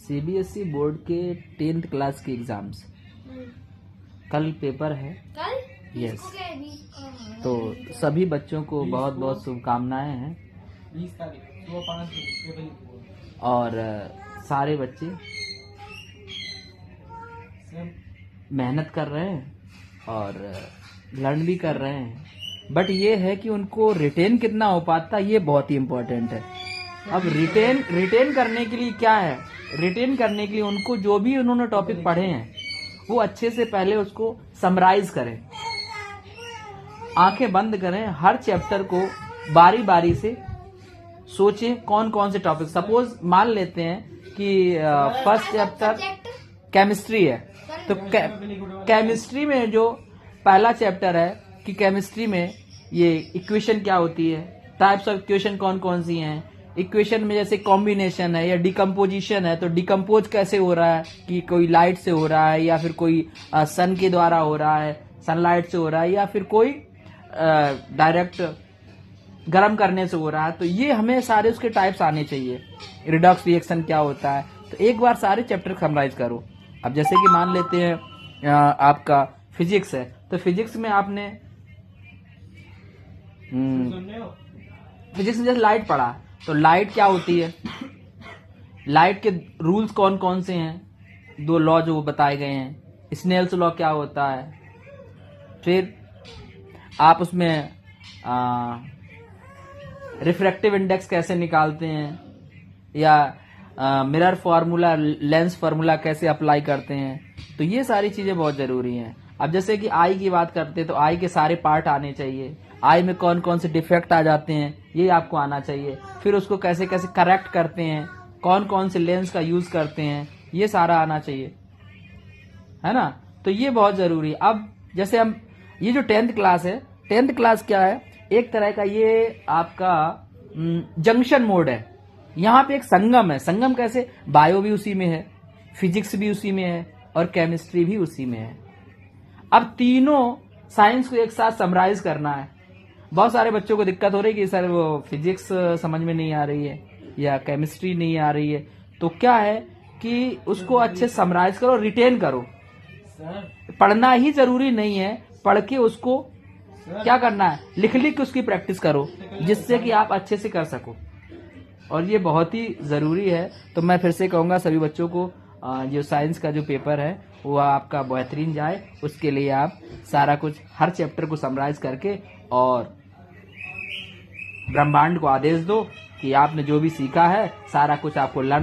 CBSE board के 10th class के exams कल पेपर है। कल यस, तो तो सभी बच्चों को बहुत बहुत शुभकामनाएं हैं 20 तारीख सुबह 5 बजे और सारे बच्चे मेहनत कर रहे हैं और लर्न भी कर रहे हैं। बट ये है कि उनको रिटेन कितना हो पाता है, ये बहुत ही इम्पोर्टेंट है। अब रिटेन करने के लिए क्या है, रिटेन करने के लिए उनको जो भी उन्होंने टॉपिक पढ़े हैं वो अच्छे से पहले उसको समराइज करें, आंखें बंद करें, हर चैप्टर को बारी बारी से सोचें कौन कौन से टॉपिक। सपोज मान लेते हैं कि फर्स्ट चैप्टर केमिस्ट्री है, तो केमिस्ट्री में जो पहला चैप्टर है कि केमिस्ट्री में ये इक्वेशन क्या होती है, टाइप्स ऑफ इक्वेशन कौन कौन सी हैं, इक्वेशन में जैसे कॉम्बिनेशन है या डिकम्पोजिशन है तो डिकम्पोज कैसे हो रहा है, कि कोई लाइट से हो रहा है या फिर कोई सन के द्वारा हो रहा है, सनलाइट से हो रहा है या फिर कोई डायरेक्ट गर्म करने से हो रहा है। तो ये हमें सारे उसके टाइप्स आने चाहिए, रिडॉक्स रिएक्शन क्या होता है। तो एक बार सारे चैप्टर समराइज करो। अब जैसे कि मान लेते हैं आपका फिजिक्स है, तो फिजिक्स में आपने फिजिक्स में जैसे लाइट पढ़ा, तो लाइट क्या होती है, लाइट के रूल्स कौन कौन से हैं, 2 लॉ जो बताए गए हैं, स्नेल्स लॉ क्या होता है, फिर आप उसमें रिफ्रैक्टिव इंडेक्स कैसे निकालते हैं, या मिरर फार्मूला, लेंस फार्मूला कैसे अप्लाई करते हैं। तो ये सारी चीजें बहुत जरूरी हैं। अब जैसे कि आई की बात करते हैं तो आई के सारे पार्ट आने चाहिए, आई में कौन कौन से डिफेक्ट आ जाते हैं ये आपको आना चाहिए, फिर उसको कैसे कैसे करेक्ट करते हैं, कौन कौन से लेंस का यूज करते हैं, ये सारा आना चाहिए, है ना। तो ये बहुत जरूरी है। अब जैसे हम ये जो 10th क्लास है, 10th क्लास क्या है, एक तरह का ये आपका जंक्शन मोड है। यहाँ पे एक संगम है। संगम कैसे, बायो भी उसी में है, फिजिक्स भी उसी में है और केमिस्ट्री भी उसी में है। अब तीनों साइंस को एक साथ समराइज करना है। बहुत सारे बच्चों को दिक्कत हो रही है कि सर वो फिजिक्स समझ में नहीं आ रही है या केमिस्ट्री नहीं आ रही है। तो क्या है कि उसको अच्छे समराइज करो, रिटेन करो। पढ़ना ही जरूरी नहीं है, पढ़ के उसको क्या करना है, लिख लिख के उसकी प्रैक्टिस करो, जिससे कि आप अच्छे से कर सको। और ये बहुत ही जरूरी है। तो मैं फिर से कहूंगा सभी बच्चों को जो साइंस का जो पेपर है वो आपका बेहतरीन जाए, उसके लिए आप सारा कुछ हर चैप्टर को समराइज करके और ब्रह्मांड को आदेश दो कि आपने जो भी सीखा है सारा कुछ आपको लर्न